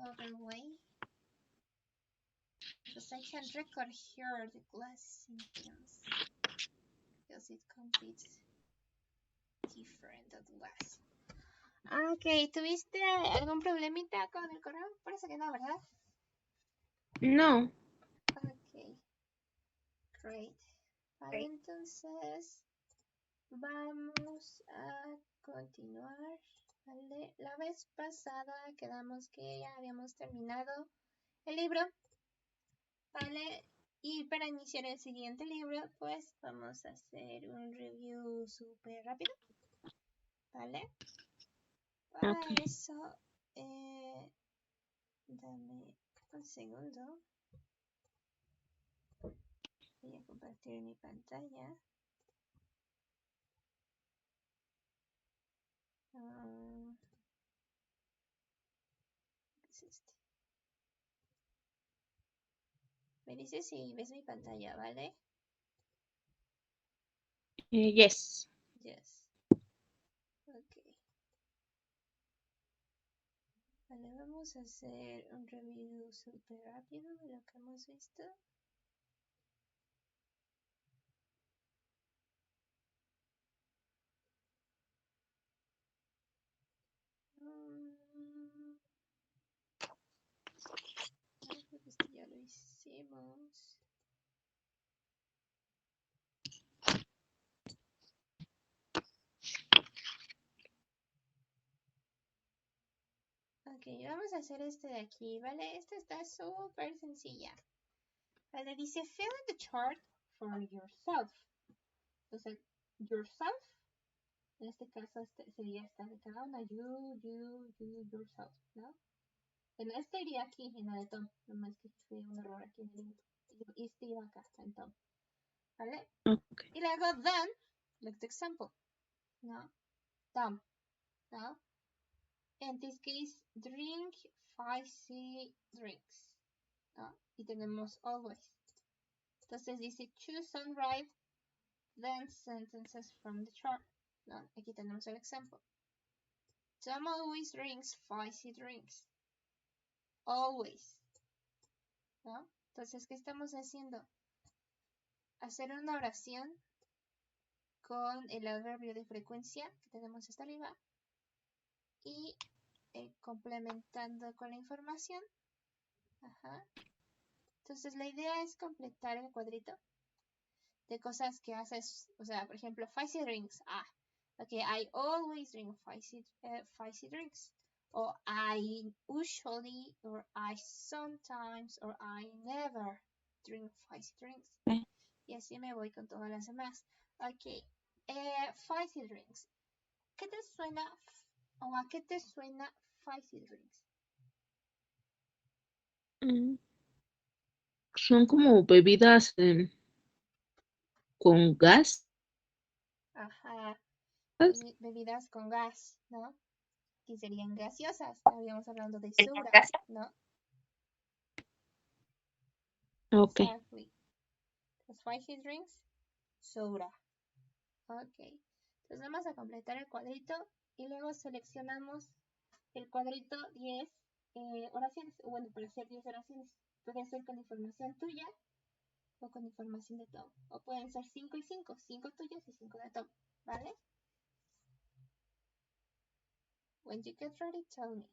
other way. Because I can record here the class sentence. Because it completes different at last. Ok, ¿tuviste algún problemita con el correo? Parece que no, ¿verdad? No. Ok, great. Vale, entonces vamos a continuar. Vale, la vez pasada quedamos que ya habíamos terminado el libro. Vale, y para iniciar el siguiente libro, pues vamos a hacer un review súper rápido. Vale. Para eso, dame un segundo. Voy a compartir mi pantalla. ¿Qué es este? Me dices si ves mi pantalla, ¿vale? Yes. Yes. Ok. Vale, vamos a hacer un review súper rápido de lo que hemos visto. Creo que este ya lo hicimos. Ok, vamos a hacer este de aquí, ¿vale? Esta está súper sencilla. Vale, dice fill in the chart for yourself. Entonces, yourself, en este caso sería esta de cada una. You, yourself, ¿no? En este iría aquí, en la de Tom. Nomás que fue un error aquí en el libro. Y este iba acá, en Tom. ¿Vale? Okay. Y luego then, like the example. ¿No? Tom. ¿No? In this case, drink 5 drinks. ¿No? Y tenemos always. Entonces dice choose and write then sentences from the chart. ¿No? Aquí tenemos el ejemplo. Tom always drinks 5 drinks. Always. ¿No? Entonces, ¿qué estamos haciendo? Hacer una oración con el adverbio de frecuencia que tenemos hasta arriba y complementando con la información. Ajá. Entonces, la idea es completar el cuadrito de cosas que haces, o sea, por ejemplo, 5 drinks. Okay, I always drink 5 drinks. Or I usually, or I sometimes, or I never drink 5 drinks. Y así me voy con todas las demás. Ok, 5 drinks. ¿Qué te suena o a qué te suena 5 drinks? Son como bebidas con gas. Ajá, bebidas con gas, ¿no? Que serían gaseosas. Habíamos hablando de soda, ¿no? Ok. Exactly. Los 5 drinks, soda. Ok. Entonces vamos a completar el cuadrito y luego seleccionamos el cuadrito 10 oraciones. Bueno, para hacer 10 oraciones. Puede ser con información tuya o con información de Tom. O pueden ser 5 y 5. 5 tuyas y 5 de Tom. ¿Vale? When you get ready, tell me.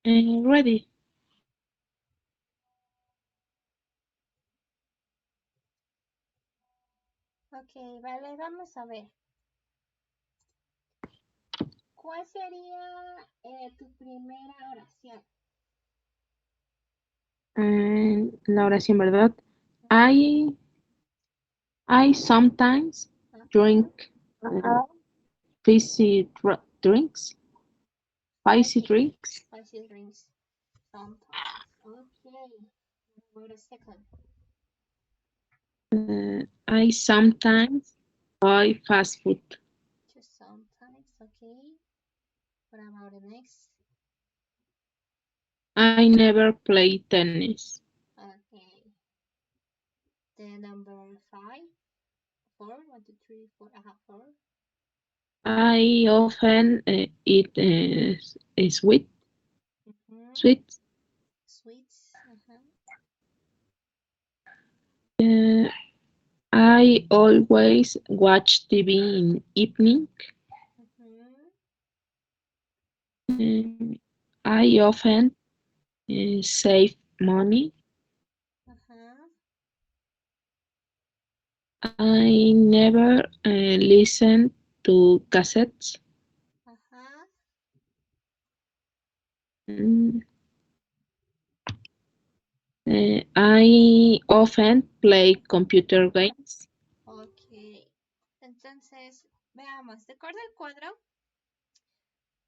Ready. Ok, vale, vamos a ver. ¿Cuál sería tu primera oración? La oración, ¿verdad? I I sometimes Ajá. drink fizzy drinks. Fizzy Okay. drinks. Spicy drinks. Sometimes. Okay. What about a second? I sometimes buy fast food. Just sometimes. Okay. What about the next? I never play tennis. Okay. The number five. Four. One, two, three, four. Four. I often eat sweet Mm-hmm. sweets. Sweets. Uh-huh. Uh, I always watch TV in evening. Mm-hmm. Uh, I often save money. Uh-huh. I never listen to cassettes. Uh-huh. Mm, I often play computer games. Ok. Entonces, veamos. Recuerda el cuadro.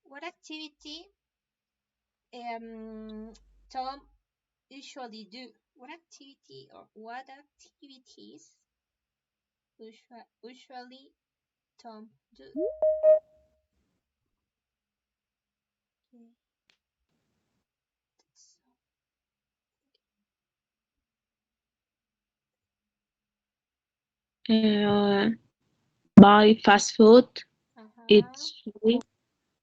What activity Tom usually do? What activity or what activities usually Tom do? Okay. Uh, Buy fast food, eat Uh-huh. sweet,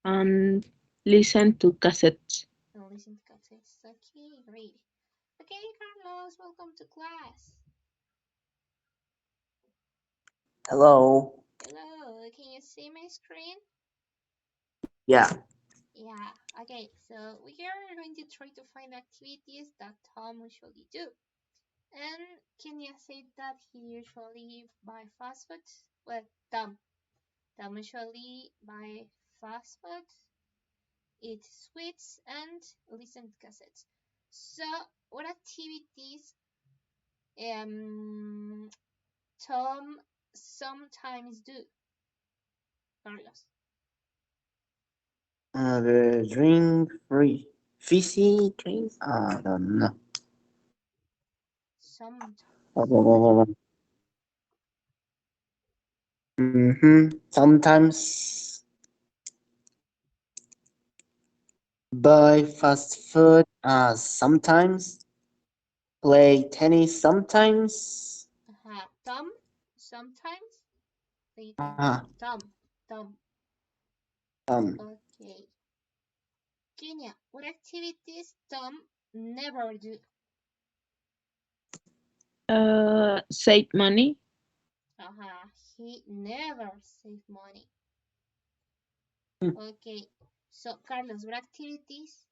and listen to cassettes. And listen to context. Okay, great. Okay, Carlos, welcome to class. Hello. Hello, can you see my screen? Yeah. Yeah, okay, so we are going to try to find activities that Tom usually do. And Kenya said that he usually buy fast food. Well, Tom usually buy fast food, eat sweets, and listen to cassettes. So, what activities um Tom sometimes do, Carlos? The drink free. Fizzy drink? I don't know. Sometimes. Sometimes buy fast food. Sometimes play tennis. Sometimes. Tom sometimes play tennis. Uh, Tom. um, Okay. Kenya, what activities Tom never do? Save money. He never save money. hmm, Okay. So, Carlos, what activities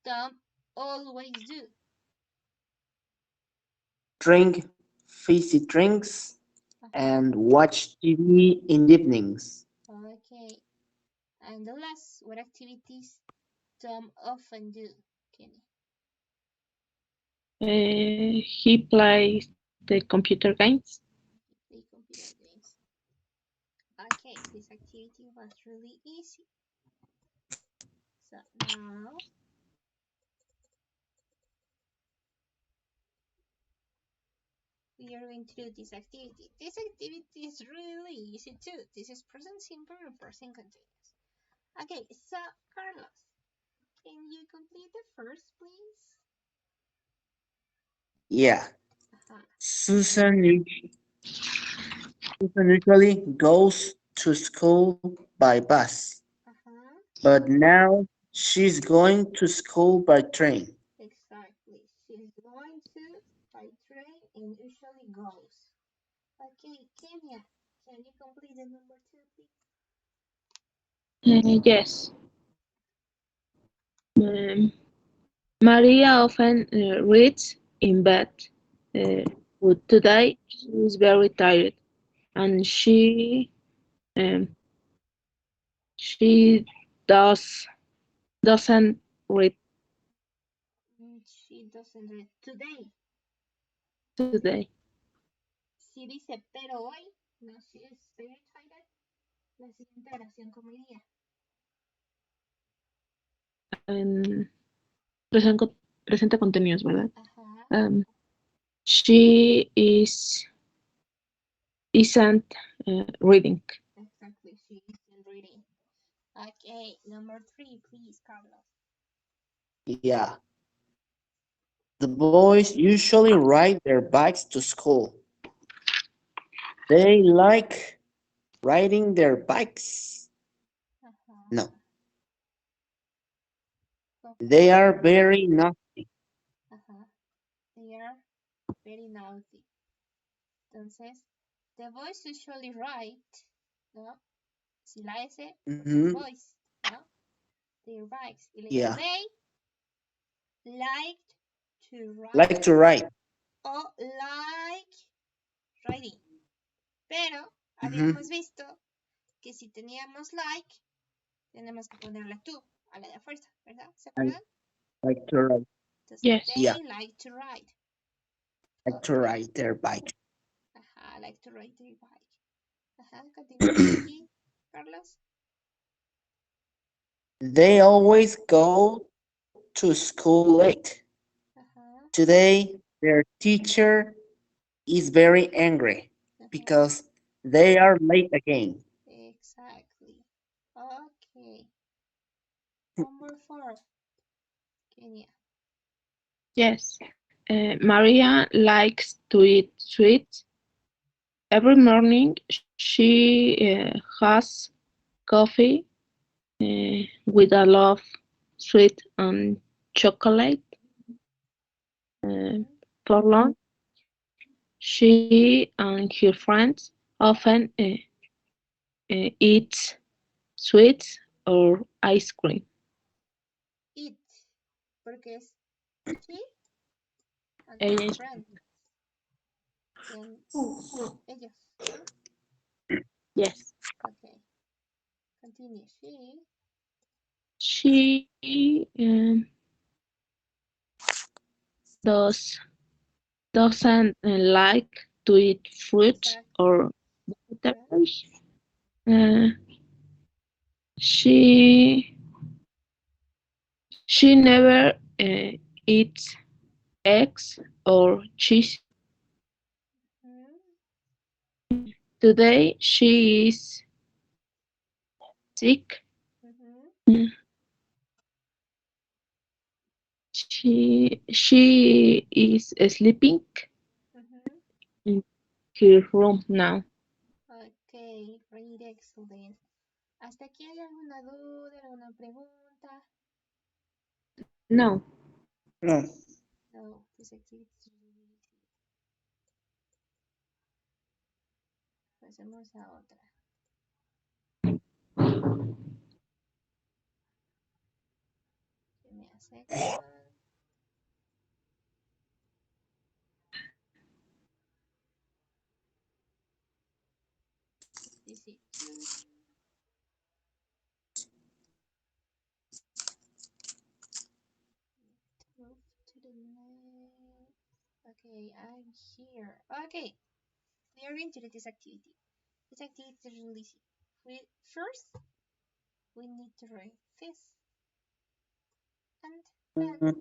Tom always do? drink fizzy drinks Uh-huh. and watch TV in the evenings. Okay. And the last, what activities Tom often do, Kenny? He plays the computer games. Play computer games. Okay, this activity was really easy. So now we are going to do this activity. This activity is really easy too. This is present simple and present continuous. Okay, so Carlos, can you complete the first, please? Yeah. Uh-huh. Susan usually goes to school by bus, Uh-huh. but now she's going to school by train. Exactly. She's going to by train and usually goes. Okay, Kenya, can you complete the number two, please? Yes. Um, Maria often reads in bed, uh, but today she is very tired and um, she doesn't read She doesn't read today. today. Sí dice, pero hoy, no, she is very tired. La siguiente oración, ¿cómo iría? Um, presente continuous, ¿verdad? Ajá. She isn't reading. Exactly, she isn't reading. Okay, number three, please, Carlos. Yeah. The boys usually ride their bikes to school. They like riding their bikes. Ajá. No, Okay. they are very naughty. Ajá. They are very naughty. Entonces, the boys usually write, ¿no? Si la S, porque es Mm-hmm. boys, ¿no? Their bikes. Y le digo, Yeah. they liked to Like ride to ride. o like riding. Pero Mm-hmm. habíamos visto que si teníamos like, tenemos que ponerle to a la de fuerza, ¿verdad? ¿Se And acuerdan? like to ride. Entonces, Yes. Yeah. they like to ride. Like to Okay. ride their bike. Ajá, like to ride their bike. Ajá, continuamos aquí, Carlos. They always go to school late. Ajá, Today, their teacher is very angry ajá, because they are late again. exactly. Okay. Number four, Kenya. Yes. Maria likes to eat sweets. Every morning she has coffee with a lot of sweet and chocolate. Uh, Mhm. for lunch, she and her friends often eat sweets or ice cream. It, porque es she and her Ella friend. Serían ellos, ¿no? yes. Okay. Continue. She does doesn't like to eat fruits Exactly. or Ajá. vegetables. Uh, she she never eats eggs or cheese. Mhm. Today she is sick. Mhm. She is sleeping Mhm. in her room now. Okay, great, excellent. ¿Hasta aquí hay alguna duda, alguna pregunta? No. No. No, this activity is really easy. Pasemos a otra. Give me a second. Easy too. Okay, I'm here. Okay, we are going to do this activity. This activity is really easy. First, we need to write this, and then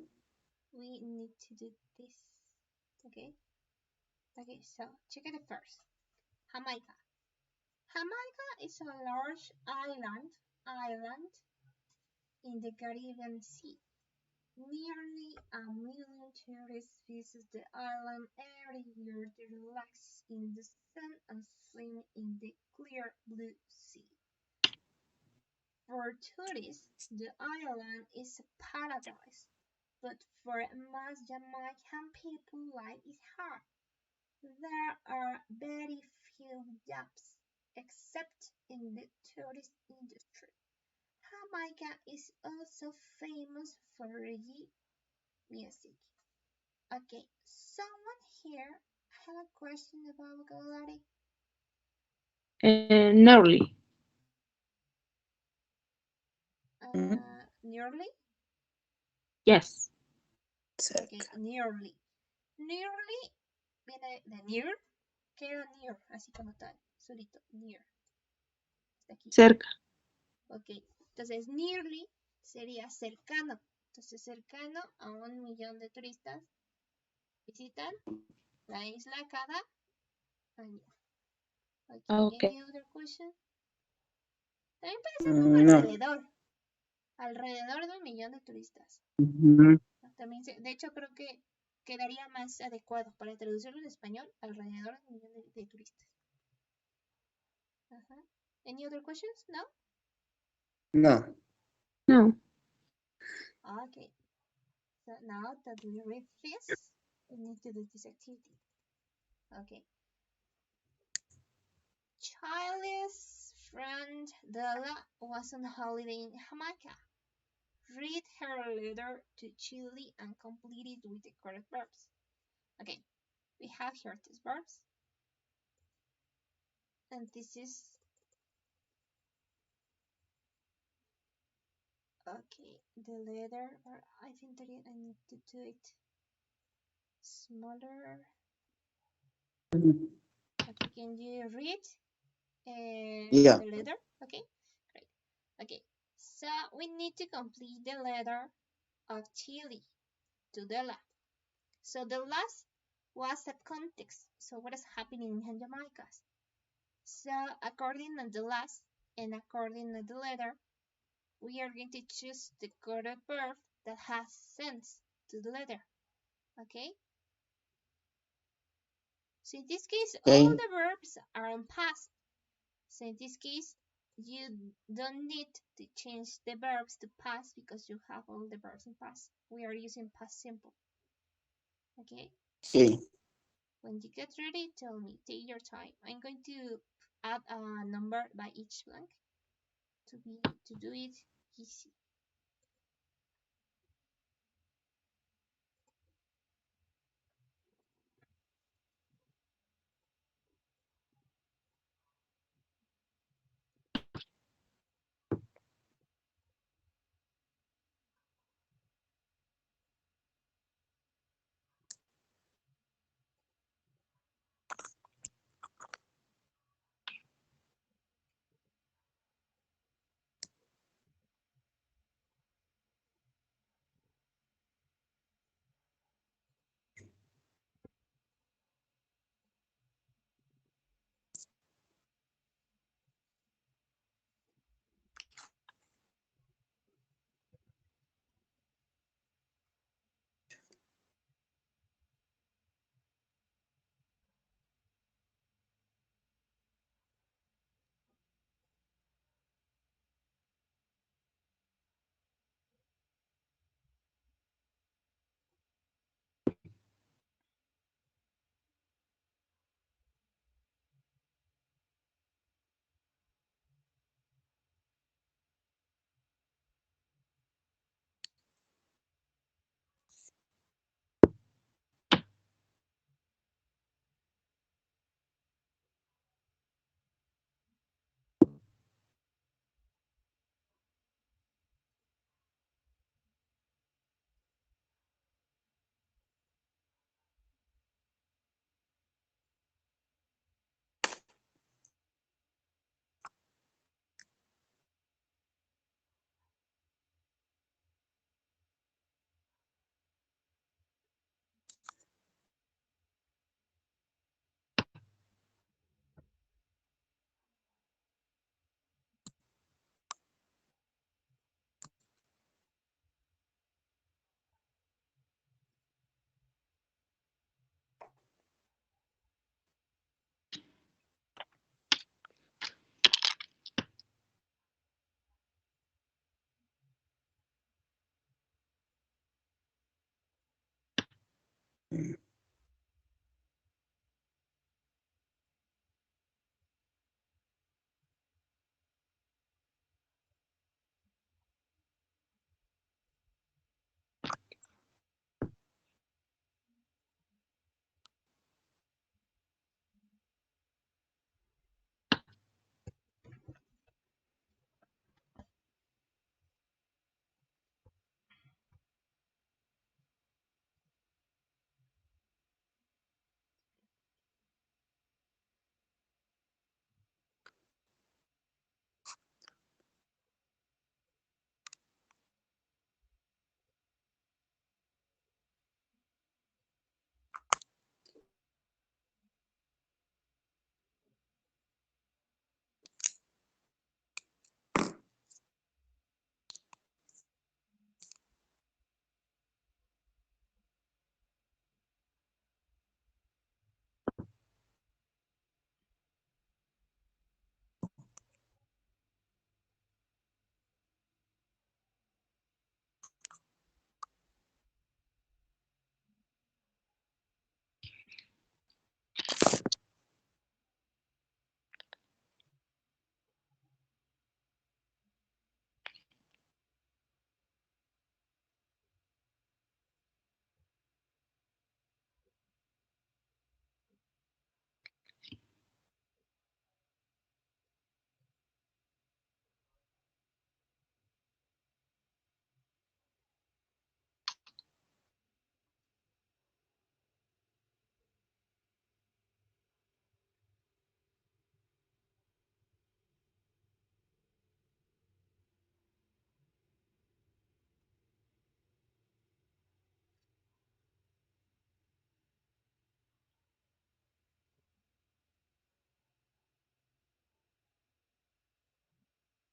we need to do this. Okay. Okay. So check it first. Jamaica. Jamaica is a large island in the Caribbean Sea. Nearly 1 million tourists visit the island every year to relax in the sun and swim in the clear blue sea. For tourists, the island is a paradise, but for most Jamaican people, life is hard. There are very few jobs, except in the tourist industry. Jamaica is also famous for reggae music. Okay, someone here have a question about vocabulary? Nearly. Nearly? Yes. Okay, nearly. Nearly viene de near, queda near, así como tal, solito, near, está aquí. Cerca. Ok, entonces nearly sería cercano. Entonces cercano a 1 millón de turistas visitan la isla cada año. Okay, Okay. any other question? También puede ser como No. alrededor. Alrededor de 1 millón de turistas. También de hecho creo que quedaría más adecuado para traducirlo en español, alrededor de 1 millón de turistas. Any other questions? No? No. No. Okay. So now that we read this, we need to do this activity. Okay. Charlie's friend Della was on holiday in Jamaica. Read her letter to Chile and complete it with the correct verbs. Okay, we have here these verbs. And this is okay, the letter, or I think that I need to do it smaller. Okay, can you read Yeah. the letter? Okay, great. Okay, so we need to complete the letter of Chile to Della. So the last was a context. So what is happening in Jamaica? So according to the last and according to the letter, we are going to choose the correct verb that has sense to the letter. Okay? So in this case, all Okay. the verbs are on past. So in this case, you don't need to change the verbs to past because you have all the verbs in past. We are using past simple. Okay? Okay. When you get ready, tell me. Take your time. I'm going to add a number by each blank to do it easy.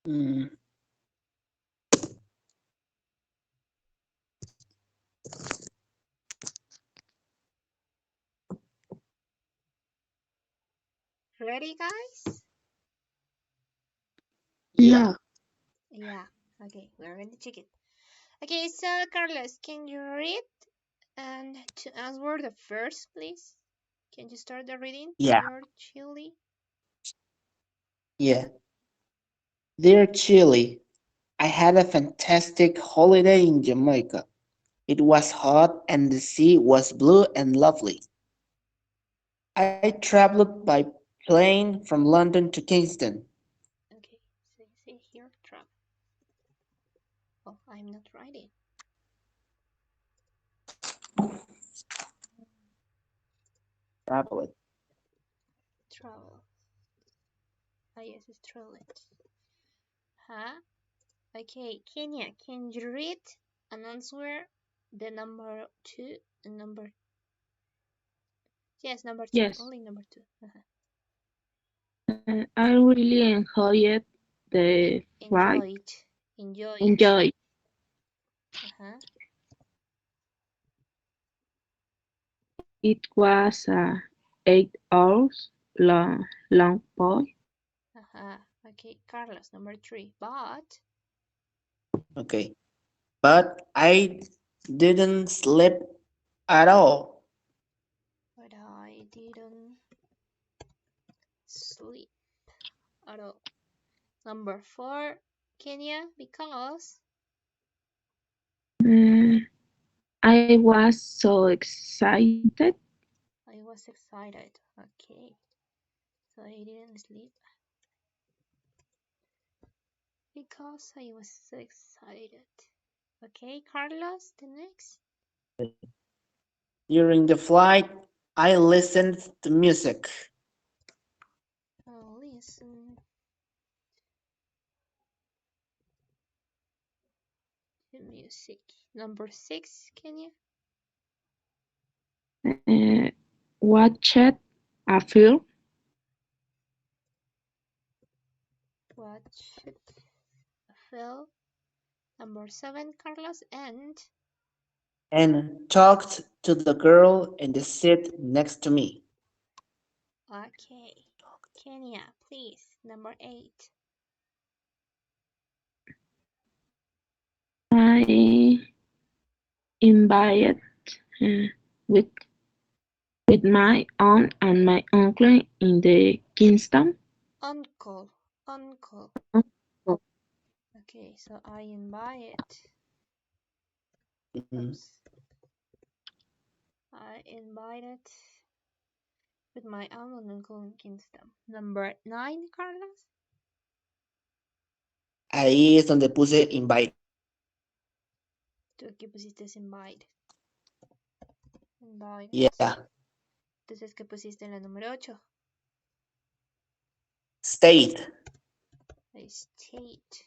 Mm, Ready, guys? yeah. Yeah. Okay, we're going to check it. Okay, so Carlos, can you read and to answer the first, please? Can you start the reading? Yeah. Dear Chili. Yeah. Dear Chile, I had a fantastic holiday in Jamaica. It was hot and the sea was blue and lovely. I traveled by plane from London to Kingston. Okay, say here, travel. Oh, I'm not writing. Traveled. Travel. Ah, yes, it's travel. Huh? Okay, Kenya, can you read and answer the number two and number? Yes, number two. Yes. Only number two. I really enjoyed the flight. Enjoy it. Enjoy it. Enjoy. Uh-huh. It was a 8 hours long flight. Uh-huh. Okay, Carlos, number three. But Okay. But I didn't sleep at all. I didn't sleep at all. Number four, Kenya, because Mm, I was so excited. I was excited. Okay, so I didn't sleep because I was so excited. Okay, Carlos, the next. During the flight, I listened to music. Oh, listen to music. Number six, Kenya. Uh, watched a film. Watch it. Phil. Number seven, Carlos, and And talked to the girl in the seat next to me. okay. Kenya, please. Number eight. I invited uh, with my aunt and my uncle in the Kingston. Uncle. Uncle. Oh, Okay, so I invite. Mm, Oops. I invited with my aunt and uncle in Kingston. Number nine, Carlos. ahí es donde puse invited. ¿Tú qué pusiste invite? Invited. Yeah. Entonces, ¿qué pusiste en la número 8? Stayed. State.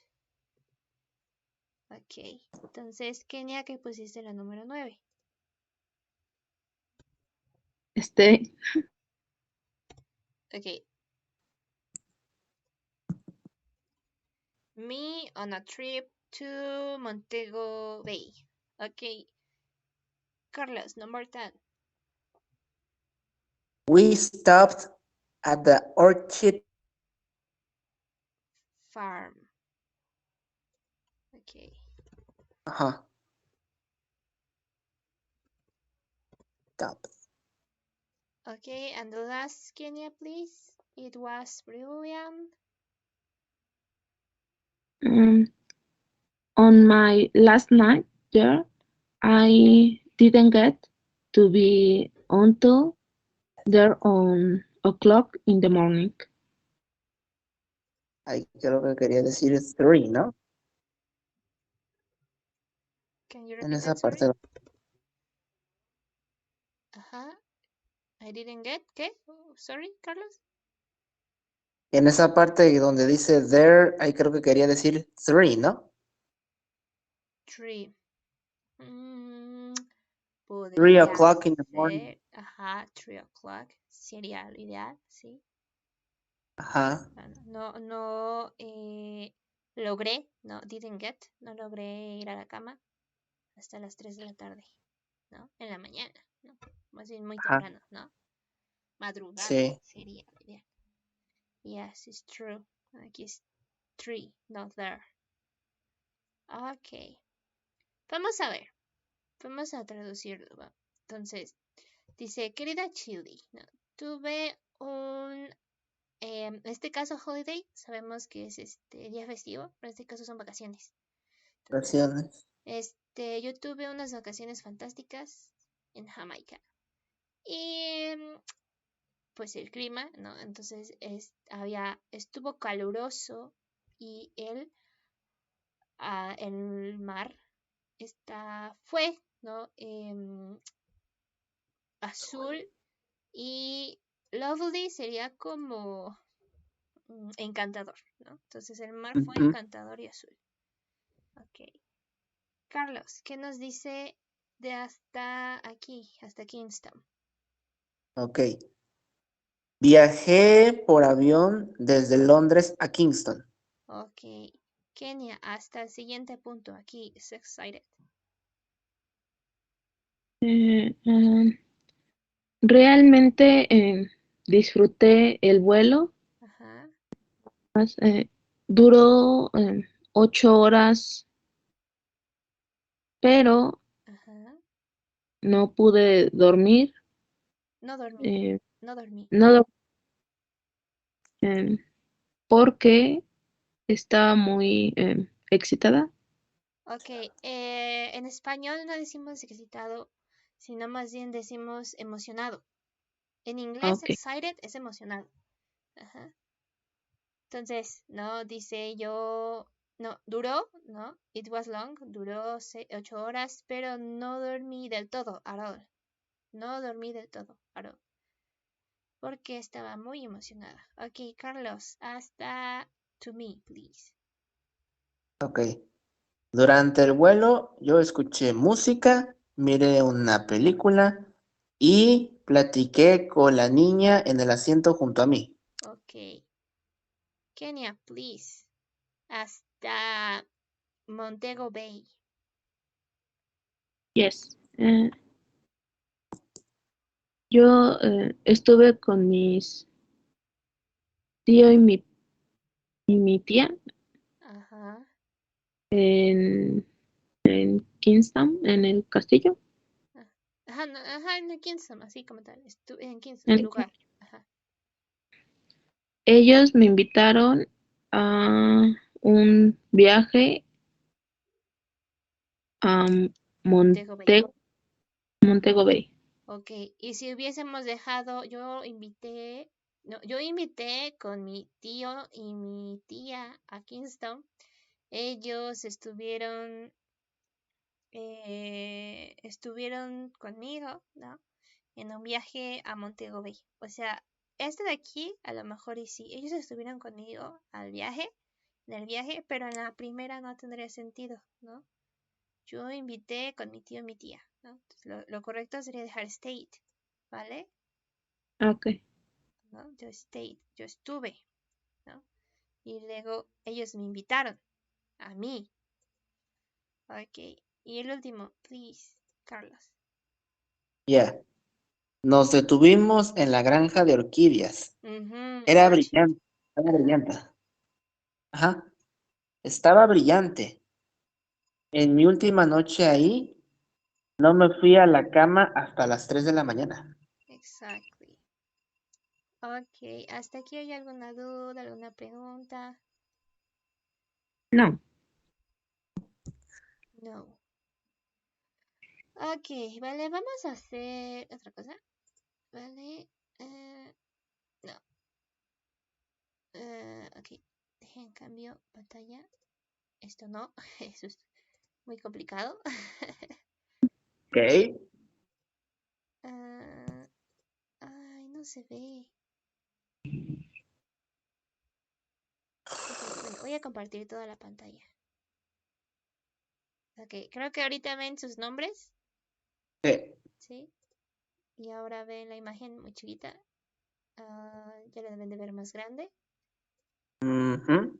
Ok. Entonces, Kenia, ¿qué pusiste en la número 9? este, Ok. Me on a trip to Montego Bay. Ok. Carlos, number 10. We stopped at the orchid. Farm. Ok. Uh-huh. Stop. Okay, and the last, Kenya, please. It was brilliant. um, on my last night there, I didn't get to be until there on o'clock in the morning. Ahí creo que quería decir three, ¿no? Can you En repeat esa that, sorry? parte. Uh-huh. I didn't get, ¿qué? Oh, sorry, Carlos? En esa parte donde dice there, ahí creo que quería decir three, ¿no? 3. Mm, 3 podría o'clock in the morning. ser, ajá, 3 o'clock. Sería lo ideal, sí. Ajá. No, no, logré, no, didn't get, no logré ir a la cama hasta las 3 de la tarde, ¿no? En la mañana, ¿no? Más bien muy Ajá, temprano, ¿no? Madrugada sí. sería lo ideal. Yes, it's true. Aquí es 3, not there. Ok. Vamos a ver. Vamos a traducirlo. ¿Va? Entonces, dice, querida Chili, ¿no? Tuve un... en este caso, holiday, sabemos que es este día festivo, pero en este caso son vacaciones. Entonces, Versiones. yo tuve unas vacaciones fantásticas en Jamaica. Y pues el clima, ¿no? Entonces estuvo caluroso y el mar fue, ¿no? Azul y lovely sería como encantador, ¿no? Entonces el mar fue Ujú. encantador y azul. Ok. Carlos, ¿qué nos dice de hasta aquí, hasta Kingston? Ok. Viajé por avión desde Londres a Kingston. Ok. Kenia, hasta el siguiente punto. Aquí, is excited. Eh, um, Realmente disfruté el vuelo. Ajá, Duró 8 horas, pero ajá. no pude dormir. No dormí, eh, no dormí. no do- eh, porque estaba muy excitada. Ok, en español no decimos excitado, sino más bien decimos emocionado. En inglés, Ok, excited es emocionado. Ajá. Entonces, no dice yo, no, duró, no, it was long, duró 8 horas, pero no dormí del todo, at all. No dormí del todo, at all, porque estaba muy emocionada. Ok, Carlos, hasta to me, please. Ok. Durante el vuelo yo escuché música, miré una película y platiqué con la niña en el asiento junto a mí. Ok, Kenia, please, hasta Montego Bay. yes. Yo estuve con mis tío y mi tía Ajá, en, en Kingston, en el castillo. ah, ajá, no, ajá, en Kingston, así como tal, en Kingston, el en- lugar. Ajá, Ellos me invitaron a un viaje a Montego Bay. Montego Bay. Ok, y si hubiésemos dejado, no, yo invité con mi tío y mi tía a Kingston. Ellos estuvieron conmigo, ¿no? En un viaje a Montego Bay. O sea, este de aquí, a lo mejor y sí, ellos estuvieron conmigo en el viaje, pero en la primera no tendría sentido, ¿no? Yo invité con mi tío y mi tía, ¿no? Entonces, lo correcto sería dejar stayed, ¿vale? Ok, ¿No? Yo stayed, yo estuve, ¿no? Y luego ellos me invitaron a mí. Ok. Y el último, please, Carlos. Ya. Nos detuvimos en la granja de orquídeas. Era Orchard. brillante. Estaba brillante. Ajá. Estaba brillante. En mi última noche ahí, no me fui a la cama hasta las 3 de la mañana. Exactly. Ok, ¿hasta aquí hay alguna duda, alguna pregunta? no. No. Ok, vale, vamos a hacer otra cosa. Vale. No. Ok, dejen cambio pantalla. Esto no, eso es muy complicado. Ok. Ay, no se ve. Ok, bueno, voy a compartir toda la pantalla. Ok, creo que ahorita ven sus nombres, Sí. ¿sí? Y ahora ven la imagen muy chiquita. Ya la deben de ver más grande, Ujú.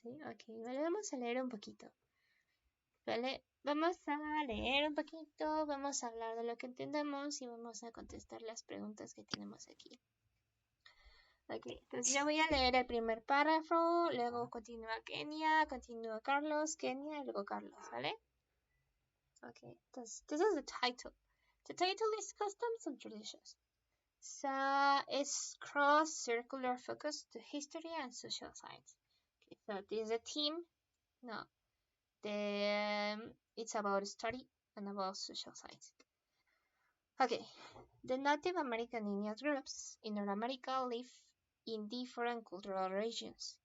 Sí, ok, vale, vamos a leer un poquito. Vale, vamos a leer un poquito, vamos a hablar de lo que entendemos y vamos a contestar las preguntas que tenemos aquí. Ok, entonces yo voy a leer el primer párrafo, luego continúa Kenia, continúa Carlos, Kenia y luego Carlos, ¿vale? Ok, this is the title. The title is Customs and Traditions. So it's cross-circular focus to history and social science. Okay, so this is a theme. No, it's about study and about social science. Okay, the Native American Indian groups in North America live in different cultural regions,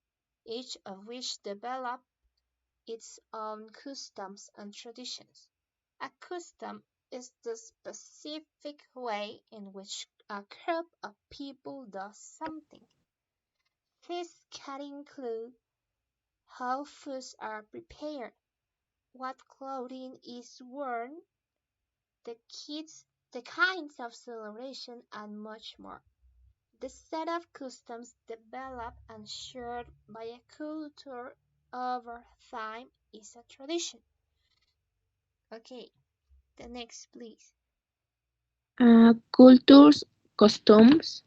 each of which develop its own customs and traditions. A custom is the specific way in which a group of people does something. This can include how foods are prepared, what clothing is worn, the kinds of celebration, and much more. The set of customs developed and shared by a culture over time is a tradition. Okay, the next, please. Cultures, customs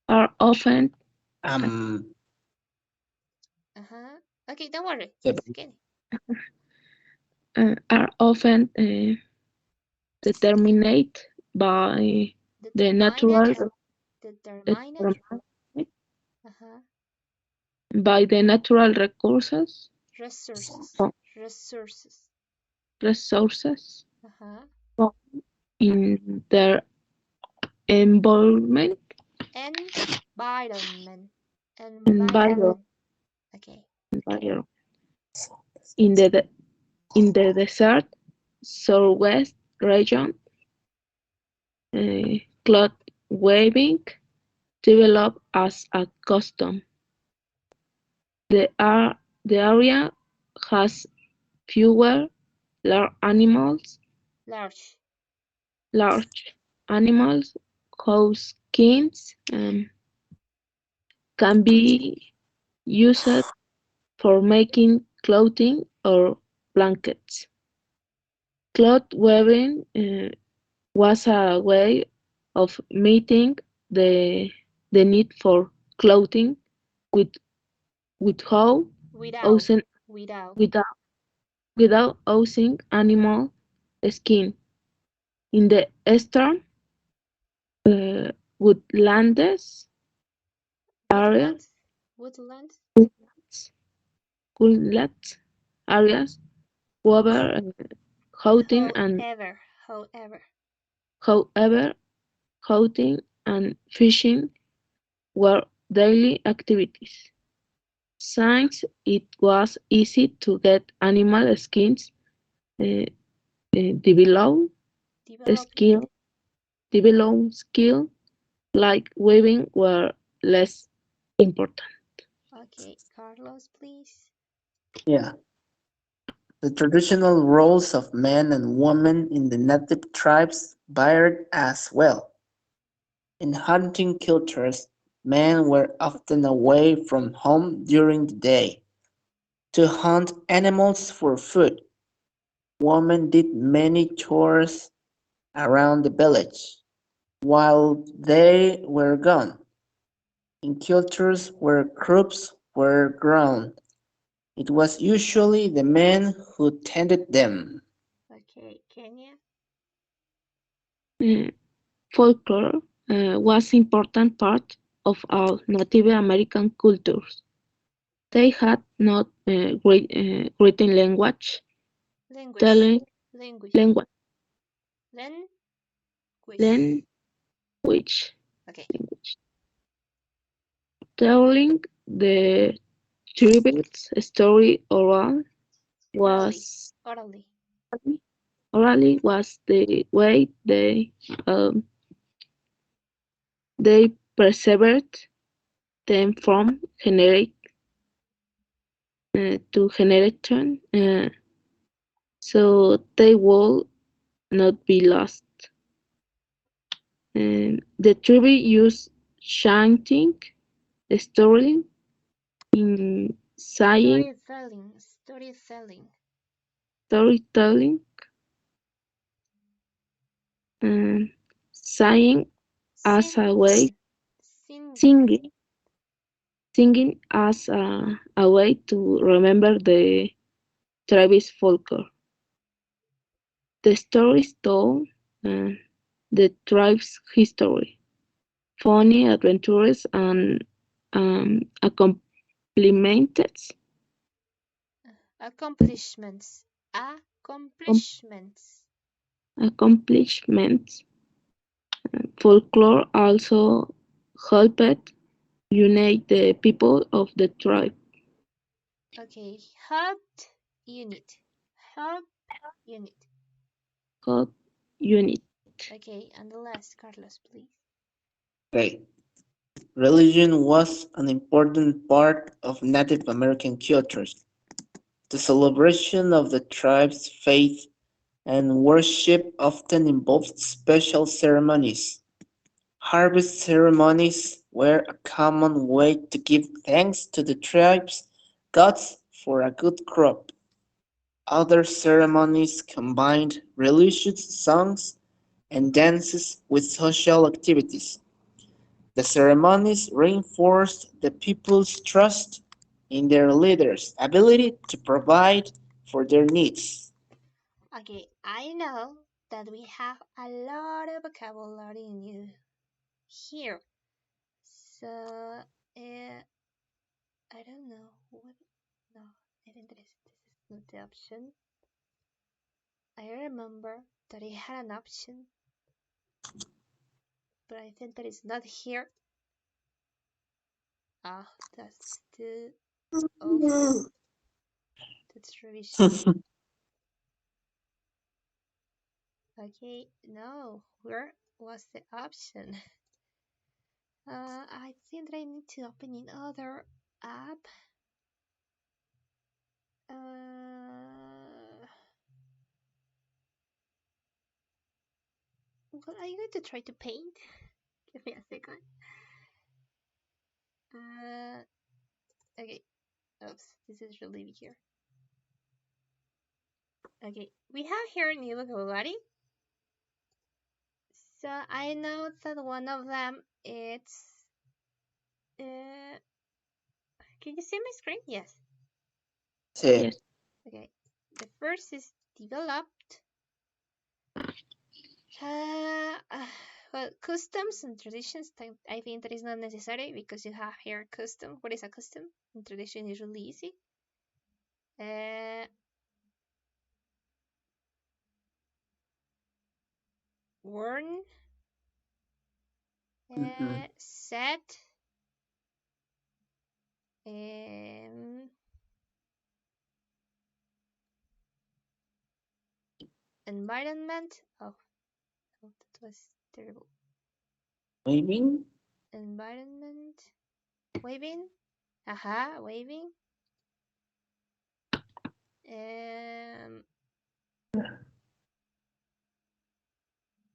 are often Um, Okay, don't worry. yeah, Yes, okay. are often determined by the Determined. natural Determined. determined Uh-huh. by the natural resources Resources. fo- Resources. resources Uh-huh. found in their environment Environment. enviro, Environment. Okay. enviro, in the desert southwest region. Cloth weaving developed as a custom. The, ar- the area has fewer large animals, Large. large animals whose skins can be used for making clothing or blankets. Cloth weaving was a way of meeting the, the need for clothing with, without Without. using, Without. without, without using animal skin. In the eastern woodlands area, Woodlands. Woodlands. woodlands areas, water, hunting and However. However. however, hunting and fishing were daily activities. Since it was easy to get animal skins, uh, develop Developing. skill, develop skill like weaving were less important. Okay, Carlos, please. yeah. The traditional roles of men and women in the native tribes varied as well. In hunting cultures, men were often away from home during the day to hunt animals for food. Women did many chores around the village while they were gone. In cultures where crops were grown, it was usually the men who tended them. Okay, Kenya. Uh, Folklore was important part of all Native American cultures. They had not written language, Language. telling Language. language, Language. language, Okay. language, telling the tributes story Orally. was Orally. orally was the way they preserved them from to generation, so they will not be lost. The tribe used chanting, storytelling in saying, Storytelling. storytelling, um, saying as a way, Singing. singing, singing as a way to remember the Travis folklore. The stories told uh, the tribe's history, funny adventures, and accomplishments. Accomplishments. com- Accomplishments. Accomplishments. Folklore also helped unite the people of the tribe. Okay. Hot unit. Hot unit. Help unite. Okay. And the last, Carlos, please. Okay. Religion was an important part of Native American cultures. The celebration of the tribe's faith and worship often involved special ceremonies. Harvest ceremonies were a common way to give thanks to the tribe's gods for a good crop. Other ceremonies combined religious songs and dances with social activities. The ceremonies reinforced the people's trust in their leaders' ability to provide for their needs. Okay. I know that we have a lot of vocabulary new here. So, I don't know what. No, I think this is not the option. I remember that I had an option, but I think that it's not here. Ah, that's too awful. That's really shame. Okay, no, where was the option? I think that I need to open another app. Well, I'm going to try to paint. Give me a second. Okay. Oops, this is really here. Okay, we have here new vocabulary. So I know that one of them it's. Can you see my screen? Yes. Sí. Yes. Okay. The first is developed. Uh, uh, well, customs and traditions. I think that is not necessary because you have here custom. What is a custom? And tradition is really easy. Worn. Mhm. Set. Um, environment. Oh, that was terrible. Waving. Environment. Waving. Aha, waving.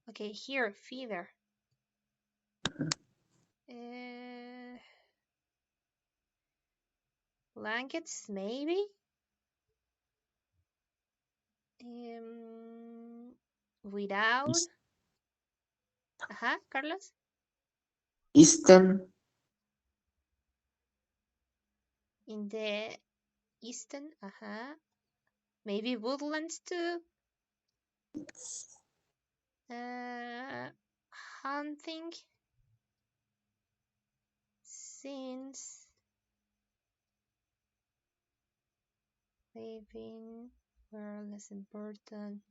Okay, here, feather. Blankets, maybe. Without. Aha, Carlos. Eastern. In the eastern. Aha. Maybe woodlands too. Hunting. Since. Living. Were less important.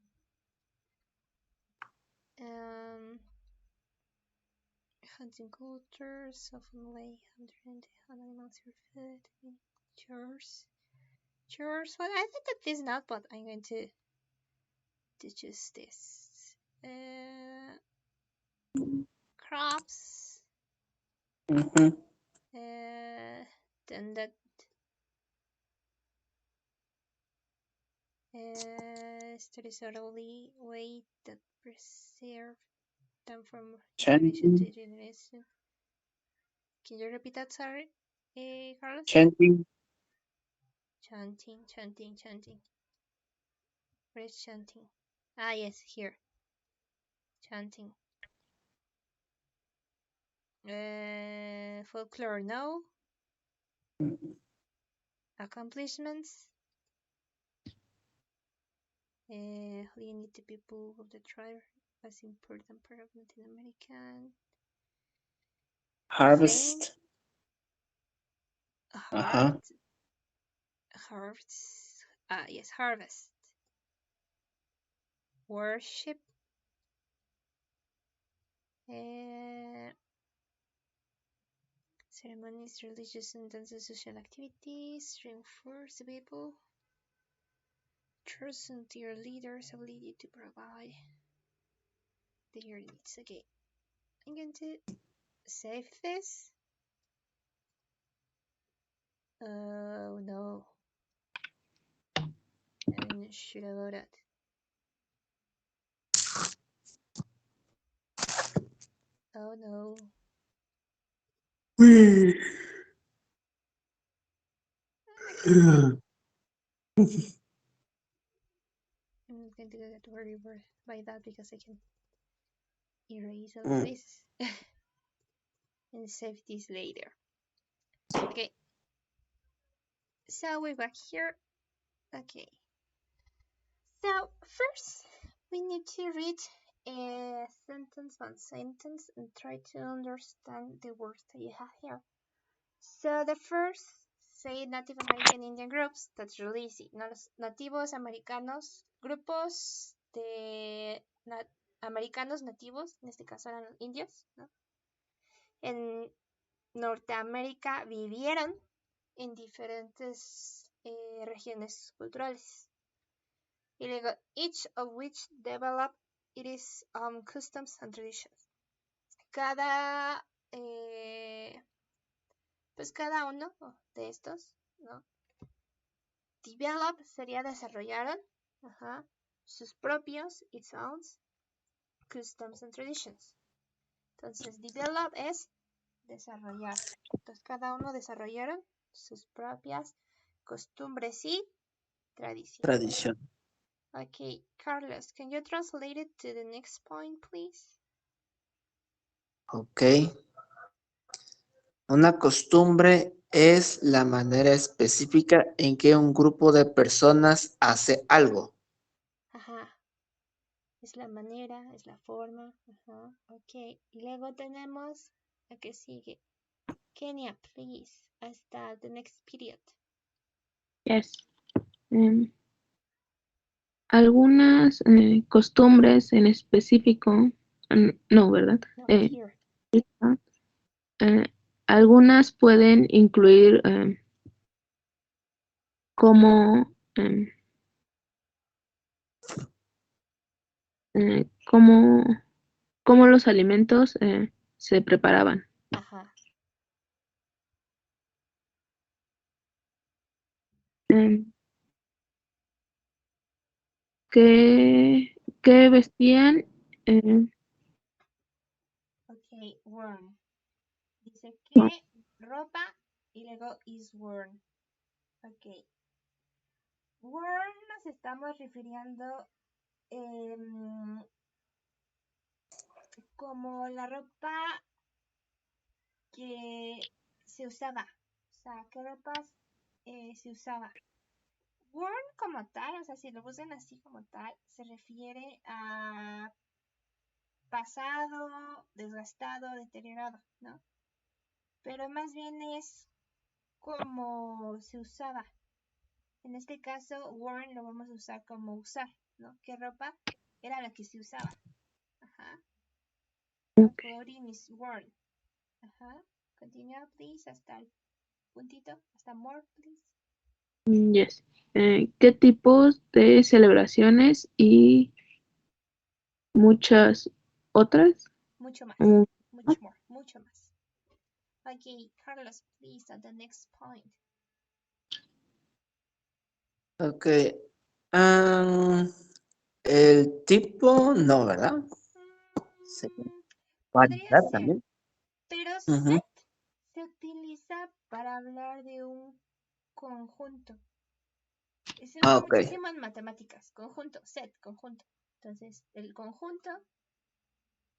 Hunting cultures often lay hundred animals for food. Chores. Chores. Well, I think that this is not, but I'm going to choose this. Crops. Mhm. Then that studies are the only way that preserve them from generation Chanting. to generation. Can you repeat that, sorry, Carlos? Chanting. Chanting, chanting, chanting. Where's chanting? Ah, yes, here. Chanting. Folklore, no. Accomplishments. Alienated the people of the tribe was important part of Latin American. Fame. Harvest. Harvest. Harvest. Ah, yes, harvest. Worship. Ceremonies, religious and dances, social activities, reinforce the people. Trust in their leaders' ability to provide their needs. Okay, I'm going to save this. Oh no. I'm not sure about that. Oh no. Okay. I'm not going to get worried by that because I can erase all of this and save this later. Okay. So we're back here. Okay. So first we need to read a sentence by sentence and try to understand the words that you have here. So the first, say Native American Indian groups, that's really easy. Nativos americanos, grupos de americanos nativos, en este caso eran indios, ¿no? En Norteamérica vivieron en diferentes regiones culturales. Y luego, each of which developed its customs and traditions. Cada uno de estos, ¿no? Develop sería desarrollaron, sus propios, its own, customs and traditions. Entonces, develop es desarrollar. Entonces, cada uno desarrollaron sus propias costumbres y tradiciones. Tradición. Okay, Carlos, can you translate it to the next point, please? Ok. Una costumbre es la manera específica en que un grupo de personas hace algo. Ajá. Es la manera, es la forma. Ajá. Ok. Y luego tenemos la que sigue. Kenya, please. Hasta the next period. Yes. Algunas costumbres en específico, no, ¿verdad? No, Eh, here. eh, algunas pueden incluir cómo, cómo, cómo los alimentos se preparaban. Ajá. Eh, qué vestían. Ok, worn. Dice No, que ropa y luego is worn. Ok. Worn nos estamos refiriendo como la ropa que se usaba. O sea, qué ropas se usaba. Worn como tal, o sea, si lo buscan así como tal, se refiere a pasado, desgastado, deteriorado, ¿no? Pero más bien es como se usaba. En este caso, worn lo vamos a usar como usar, ¿no? ¿Qué ropa era la que se usaba? Ajá. ok. Clothing is worn. Ajá. Continúa, please, hasta el puntito, hasta more, please. Yes. ¿Qué tipos de celebraciones y muchas otras? Mucho más. Mm, Much more. Mucho más. Okay, Carlos, please, at the next point. Ok. El tipo, no, ¿verdad? Sí. Podría Variedad ser, también. pero Ujú. set se utiliza para hablar de un conjunto. Se usa Ok. muchísimo en matemáticas. Conjunto, set, conjunto. Entonces, el conjunto.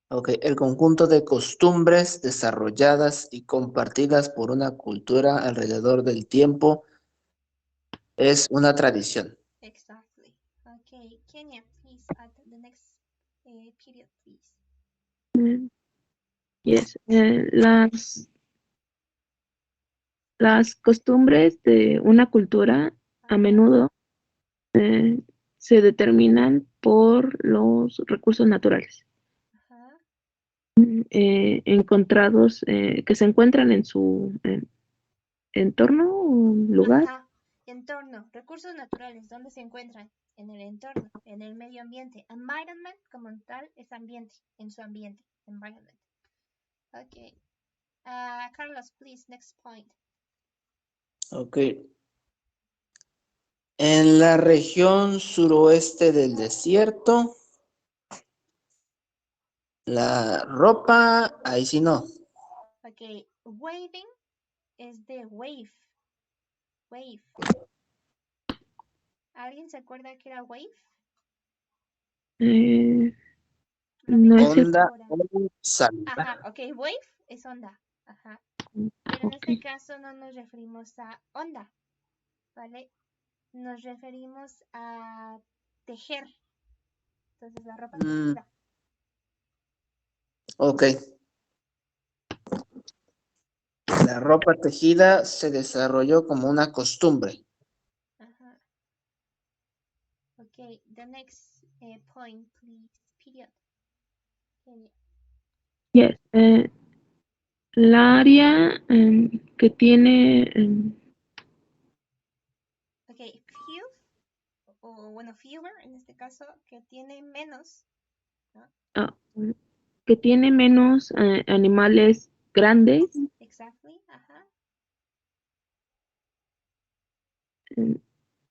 Ok, el conjunto de costumbres desarrolladas y compartidas por una cultura alrededor del tiempo es una tradición. Exactly. Okay, Kenya, please add the next period, please. Yes, las costumbres de una cultura a menudo se determinan por los recursos naturales Ajá. encontrados, que se encuentran en su entorno o lugar. Ajá. Entorno, recursos naturales, ¿dónde se encuentran? En el entorno, en el medio ambiente. Environment, como tal, es ambiente, en su ambiente. Environment. Okay. Carlos, please, next point. Ok. En la región suroeste del desierto, la ropa, ahí sí no. Okay. Waving es de wave. Wave. ¿Alguien se acuerda que era wave? Eh, Lo no vimos es el... Onda ahora. o salva. Ajá, ok, wave es onda. Ajá. Pero en Ok, este caso no nos referimos a onda, ¿vale? Nos referimos a tejer. Entonces la ropa Mm, tejida. ok. La ropa tejida se desarrolló como una costumbre. Ajá. Ok, the next point, please. Period. Kenia. yes. La área que tiene Ok, few, o bueno, fewer en este caso, que tiene menos, ¿no? ah, que tiene menos animales grandes, Exactly, ajá.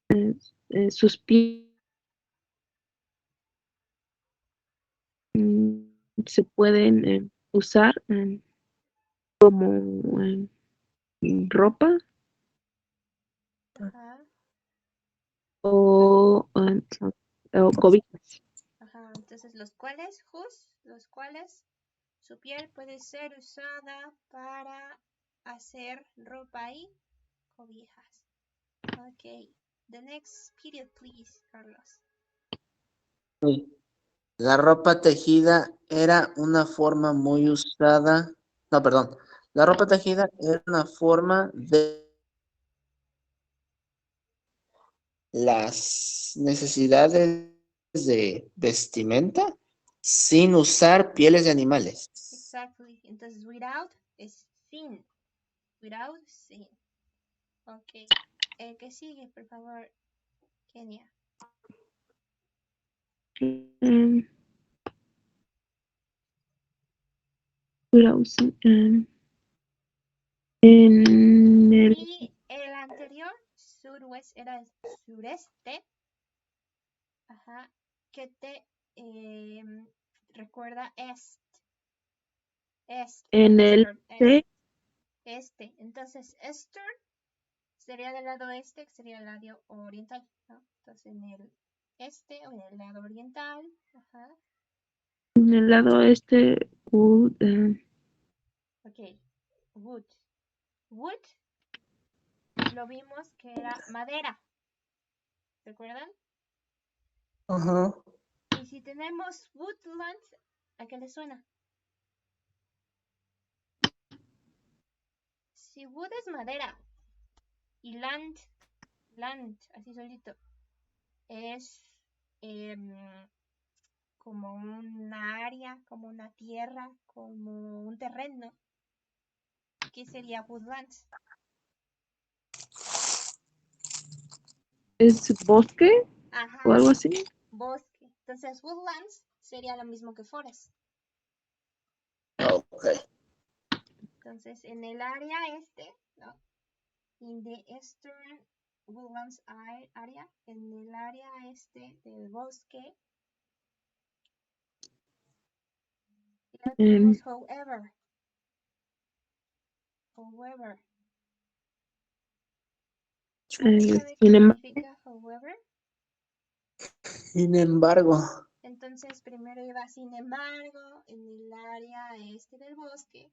eh, sus pies se pueden usar como ropa Ajá. o, o cobijas. Ajá, entonces los cuales su piel puede ser usada para hacer ropa y cobijas. Ok, the next period, please, Carlos. Sí. La ropa tejida era una forma muy usada. No, perdón. La ropa tejida era una forma de las necesidades de vestimenta sin usar pieles de animales. Exactly, entonces without es sin, without sin. Ok, ¿qué sigue, por favor, Kenia? Um, browsing, en el, Y el anterior, surwest, era el sureste. Ajá, que te recuerda en el eastern, este, este. Entonces, eastern sería del lado este, que sería el lado oriental, ¿no? Entonces, en el este o en el lado oriental, ajá. en el lado este, Ok, wood. Wood lo vimos que era madera, ¿recuerdan? Ajá. Y si tenemos woodland, ¿a qué le suena? Si wood es madera y land, así solito, es como un área, como una tierra, como un terreno. ¿Qué sería woodlands? es bosque o Ajá, algo así. bosque. Entonces, woodlands sería lo mismo que forest. Ok. Entonces, en el área este, ¿no? In the eastern woodlands area, en el área este del bosque, y luego Em, tenemos however. However. ¿Alguien sabe qué sin embargo, significa however? however. Sin embargo. Entonces primero iba sin embargo en el área este del bosque.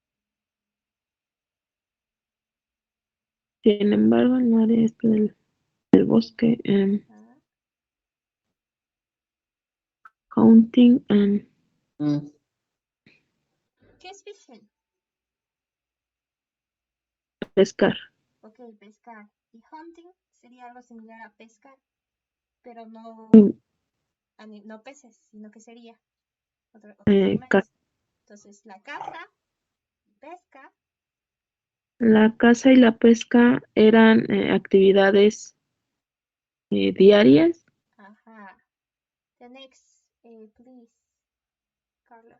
Sin embargo, en el área este del bosque, hunting and ¿Qué es fishing? pescar. Ok, pescar. Y hunting sería algo similar a pescar, pero no, no peces, sino que sería otros animales. Entonces, la caza, pesca. La caza y la pesca eran actividades diarias. Ajá. The next, please, Carlos.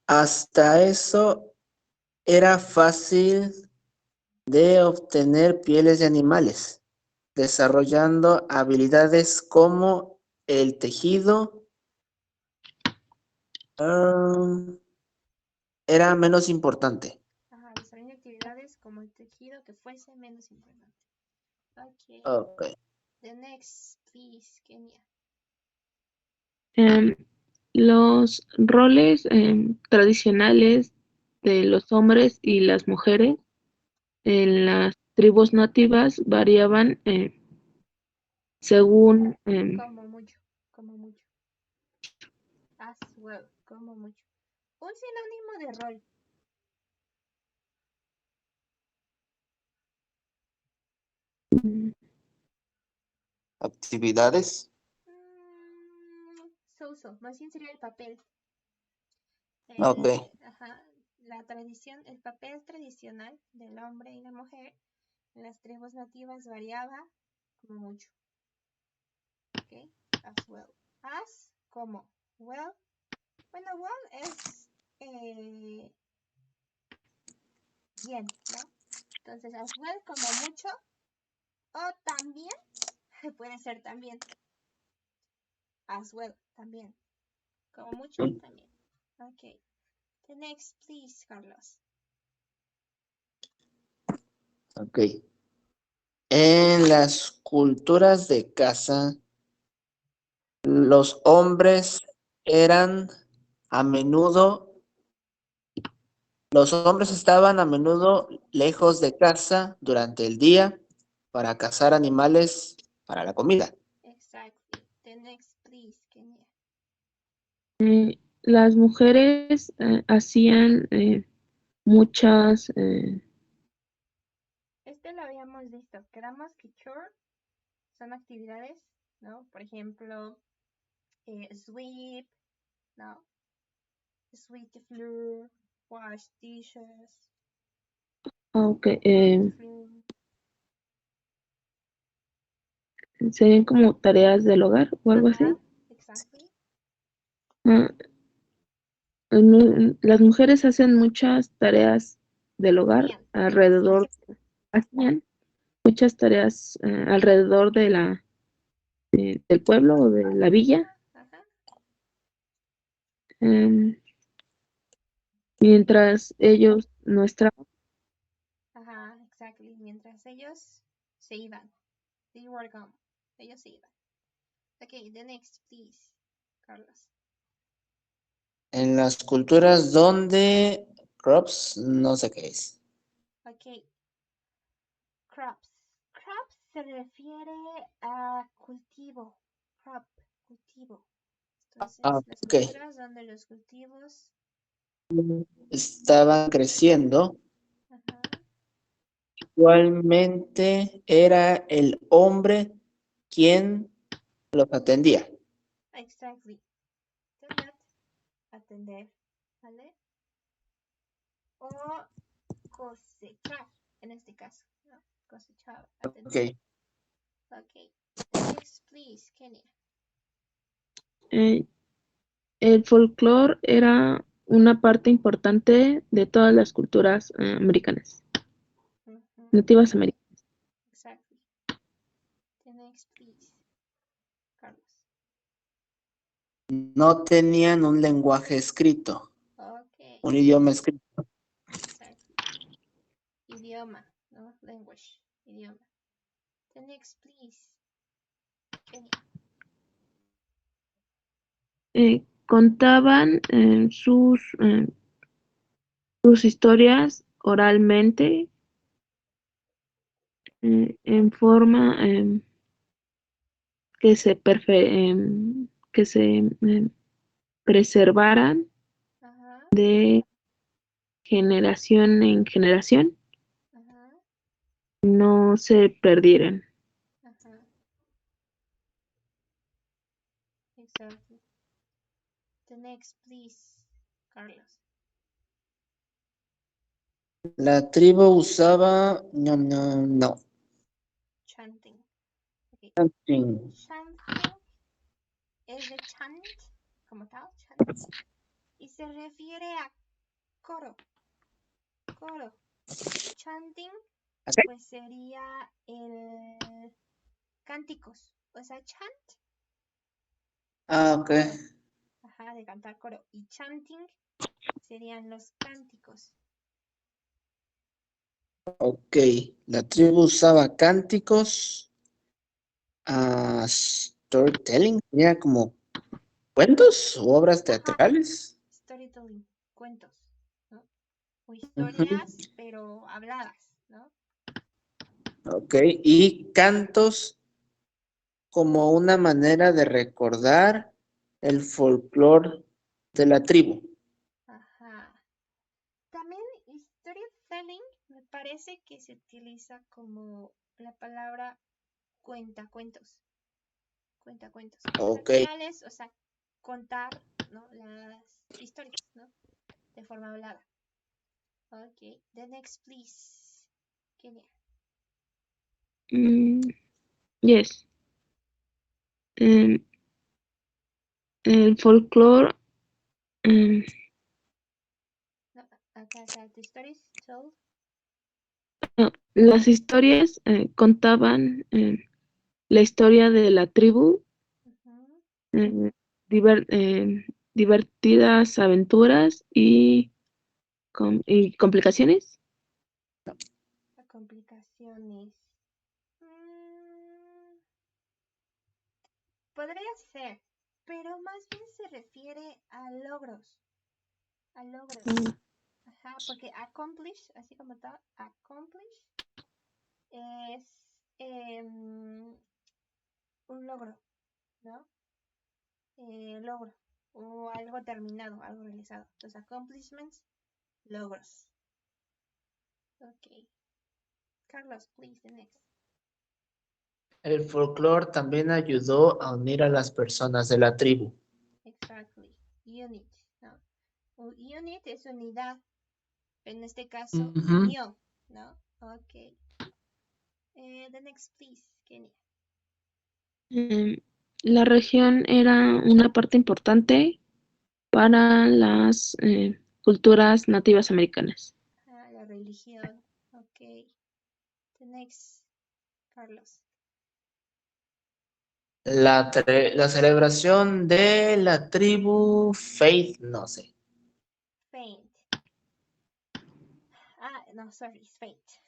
Hasta eso era fácil de obtener pieles de animales, desarrollando habilidades como el tejido. Era menos importante. Ajá, desarrollar actividades como el tejido que fuese menos importante. Ok. Okay. The next, please, Kenia. Los roles tradicionales de los hombres y las mujeres en las tribus nativas variaban según Como mucho, como mucho. As well, como mucho. Un sinónimo de rol. Actividades. So, más bien sería el papel. Okay. Ajá, la tradición, el papel tradicional del hombre y la mujer en las tribus nativas variaba como mucho. Ok, as well. As, como. Well, bueno, well es bien, ¿no? Entonces, as well como mucho o también puede ser también. As well, también. Como mucho, también. Ok. The next, please, Carlos. Okay. En las culturas de caza, los hombres eran a menudo, los hombres estaban a menudo lejos de casa durante el día para cazar animales para la comida. Exactly. The next, please, Kenia. las mujeres hacían muchas Este lo habíamos visto. Quedamos que chore son actividades, ¿no? Por ejemplo, sweep, ¿no? Sweep the floor, wash dishes, aunque mop the floor. serían como tareas del hogar o algo Ajá, así. exactly. Ah, las mujeres hacen muchas tareas del hogar Hacían, alrededor, hacían muchas tareas alrededor del pueblo o de la villa, Ajá. em, mientras ellos no estaban. Ajá, exactly. Mientras ellos se iban. They were gone. Ellos se iban. Okay, the next, please, Carlos. En las culturas donde crops, no sé qué es. Okay, crops. Crops se refiere a cultivo. Crop, cultivo. Entonces, las Ok. culturas donde los cultivos. Estaban creciendo. Ajá. Igualmente era el hombre quien los atendía. Exactly. Atender, atender, ¿vale? O cosechar, en este caso, ¿no? Cosechar, Ok. atender. Okay. The next, please, Kenia. Eh, el folclore era una parte importante de todas las culturas americanas, nativas americanas. Exactly. The next, please, Carlos. No tenían un lenguaje escrito, Okay. un idioma escrito. Exactly. Idioma. no? Language, idioma. The next, please. Kenia. Contaban sus historias oralmente en forma que que se preservaran Ajá, de generación en generación, ajá, no se perdieran. ajá. Exactly. The next, please, Carlos. La tribu usaba... No, no, no. Chanting. Okay. Chanting. Chanting es de chant, como tal, chant. Y se refiere a coro. Coro. Chanting, ¿Así? pues sería el cánticos. O sea, chant, Ah, ok. coro. Ajá, de cantar coro. Y chanting serían los cánticos. Ok. La tribu usaba cánticos. Storytelling. Sería como cuentos o obras Ajá, teatrales. storytelling, cuentos, ¿no? O Ujú. historias, pero habladas, ¿no? Ok. Y cantos como una manera de recordar el folclore de la tribu. Ajá. También storytelling me parece que se utiliza como la palabra cuentacuentos. Cuentacuentos. Pues al Ok. final es, o sea, contar, ¿no? Las historias, ¿no? De forma hablada. Ok. The next, please. Kenia. Mm, yes. Em, el folclore, em, No, acá, the stories told. no, las historias contaban la historia de la tribu, Ujú. eh, divertidas aventuras y complicaciones. Complicaciones. Mm, podría ser, pero más bien se refiere a logros. A logros. Mm, Ajá, porque accomplish, así como tal, accomplish es un logro, ¿no? Logro o algo terminado, algo realizado. Los accomplishments, logros. Ok. Carlos, please, the next. El folclore también ayudó a unir a las personas de la tribu. Exactly. Unit, ¿no? Unit es unidad. En este caso, Ujú. unión, ¿no? Ok. The next, please, Kenia. em, la región era una parte importante para las culturas nativas americanas. Ah, la religión. Ok. The next, Carlos. La celebración de la tribu Faith, no sé. Faint. Ah, no, sorry, faint.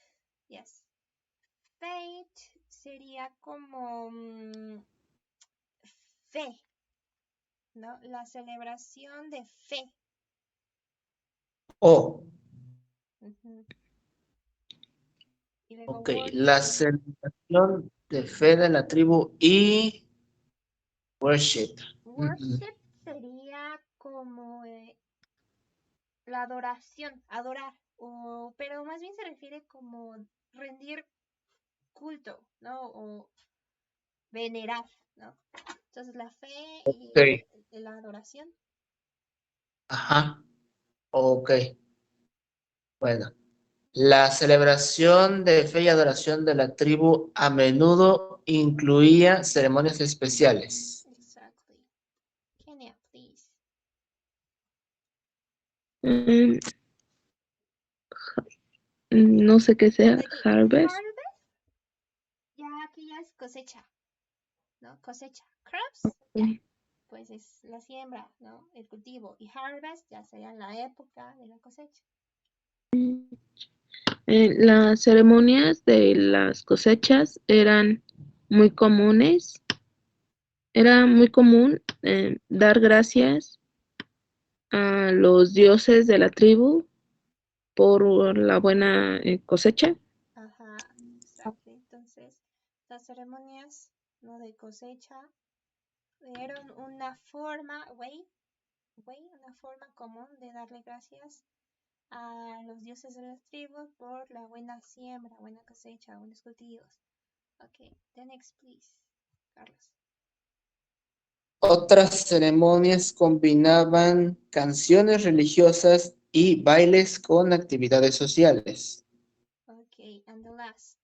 Yes. Faint sería como fe, ¿no? La celebración de fe. Oh, Ujú. Y luego ok. La worship. celebración de fe de la tribu y worship. Mm, Worship sería como la adoración, adorar, pero más bien se refiere como rendir culto, ¿no? O venerar, ¿no? Entonces la fe y ok. la adoración. Ajá. Ok. Bueno. La celebración de fe y adoración de la tribu a menudo incluía ceremonias especiales. Exactly. Kenya, please. Em, no sé qué sea Okay, harvest. harvest, ya aquí ya es cosecha, ¿no? Cosecha. Crops, ya, Mm, pues es la siembra, ¿no? El cultivo. Y harvest ya sería la época de la cosecha. Las ceremonias de las cosechas eran muy comunes. Era muy común dar gracias a los dioses de la tribu por la buena cosecha. Ajá, exacto. Entonces, las ceremonias, ¿no? De cosecha eran una forma, una forma común de darle gracias a los dioses de las tribus por la buena siembra, buena cosecha, buenos cultivos. Okay, the next, please, Carlos. Otras ceremonias combinaban canciones religiosas y bailes con actividades sociales. Okay, and the last,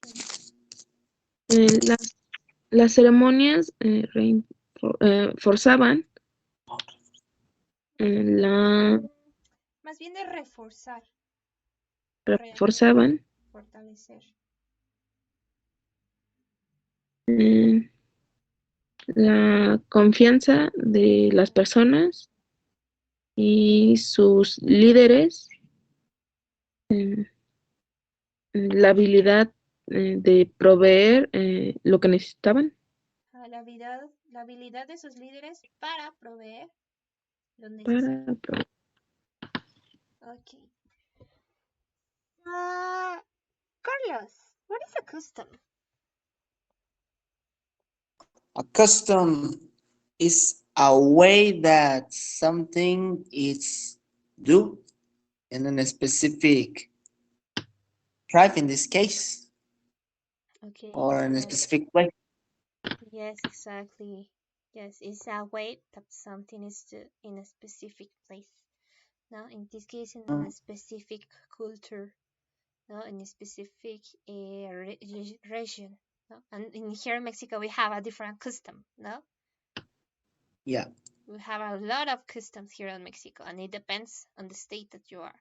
Kenia. Las ceremonias forzaban la Más bien de reforzar, reafirmar, reforzaban fortalecer. eh, la confianza de las personas y sus líderes, eh, la habilidad de proveer lo que necesitaban La habilidad de sus líderes para proveer lo necesario. para proveer. Okay. Uh, Carlos, what is a custom? A custom is a way that something is do in a specific tribe in this case, Okay, or in a yes. specific way. Yes, exactly. Yes, it's a way that something is in a specific place. No, in this case, in a specific culture, no, in a specific region. No, and in here in Mexico, we have a different custom. No, Yeah. we have a lot of customs here in Mexico, and it depends on the state that you are.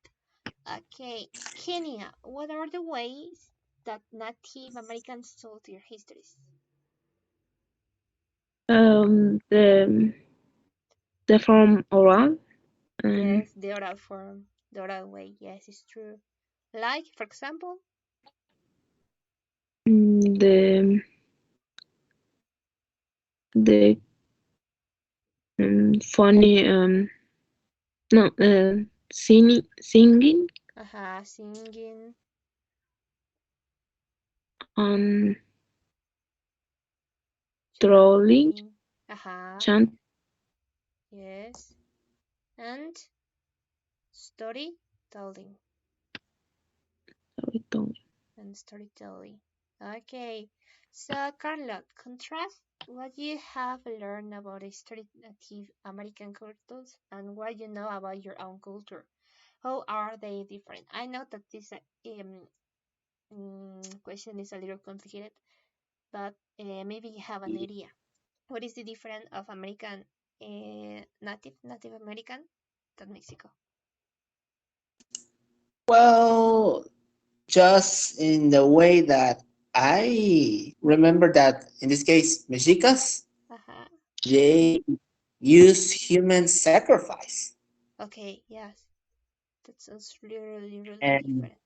Okay, Kenya, what are the ways that Native Americans told their histories? Um, the the form oral and Yes, the oral form, the oral way. Yes, it's true. Like, for example, the the funny no singing singing, on trolling chanting, chant yes, and storytelling and storytelling. Okay, so Carla, contrast what you have learned about the Native American cultures and what you know about your own culture. How are they different? I know that this question is a little complicated, but maybe you have an idea. What is the difference of American Native American than Mexico? Well, just in the way that I remember that in this case, Mexicas, Uh-huh. they use human sacrifice. Okay, yes, that sounds really, really And different.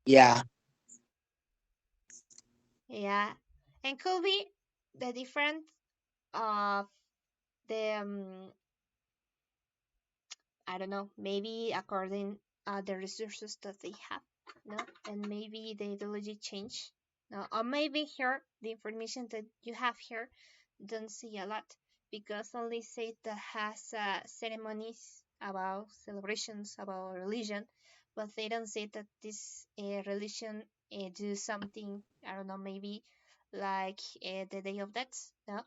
yeah, Yeah, and could be the difference of the I don't know, maybe according the resources that they have, no, and maybe the ideology change, no, or maybe here the information that you have here don't see a lot because only say that has ceremonies about celebrations about religion, but they don't say that this religion do something. I don't know, maybe like the Day of Death, no,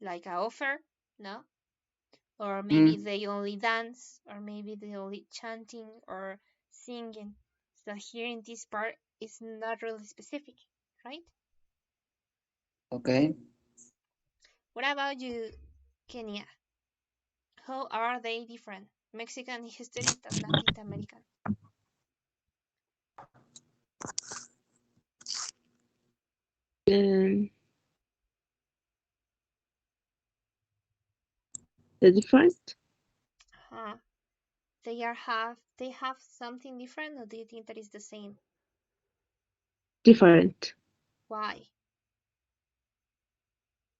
like a offer, no, or maybe mm, they only dance, or maybe they only chanting or singing. So here in this part is not really specific, right? okay. What about you, Kenya? How are they different? Mexican history than Latin American. um, the different Huh? they have something different, or do you think that is the same? different Why?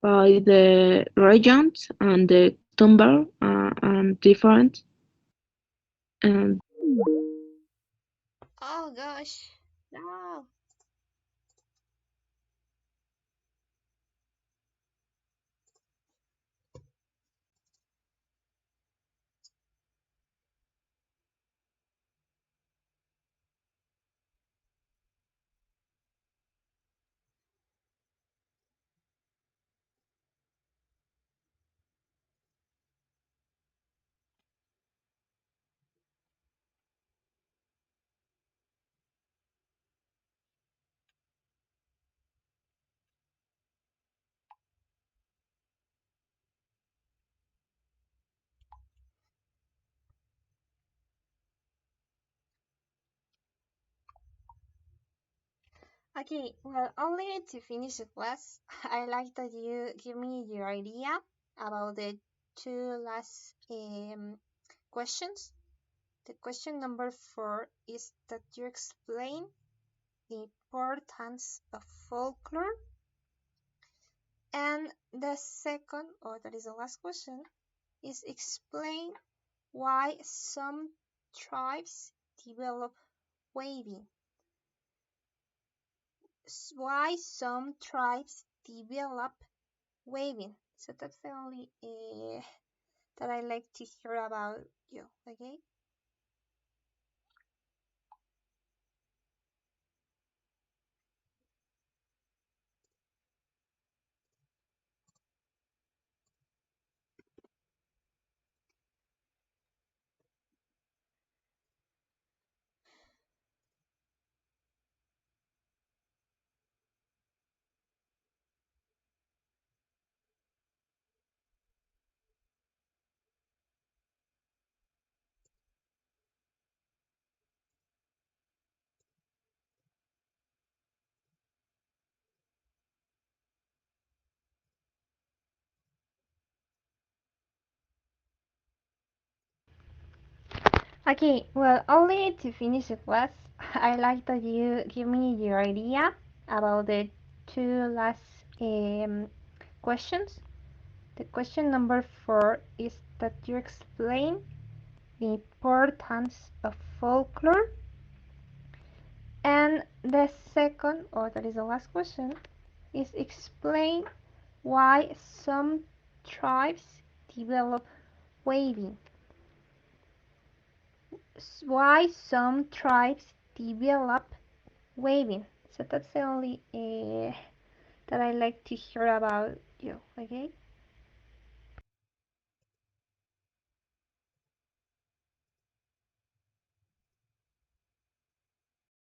by the regions and the timber are different. And Oh gosh, no. Okay, well, only to finish the class, I like that you give me your idea about the two last questions. The question number 4 is that you explain the importance of folklore, and the second, or that is the last question, is explain why some tribes develop weaving. Why some tribes develop waving. So that's the only that I like to hear about you. Okay. Okay, well, only to finish the class, I like that you give me your idea about the two last questions. The question number 4 is that you explain the importance of folklore, and the second, or that is the last question, is explain why some tribes develop waving. Why some tribes develop waving. So that's the only that I like to hear about you. Okay.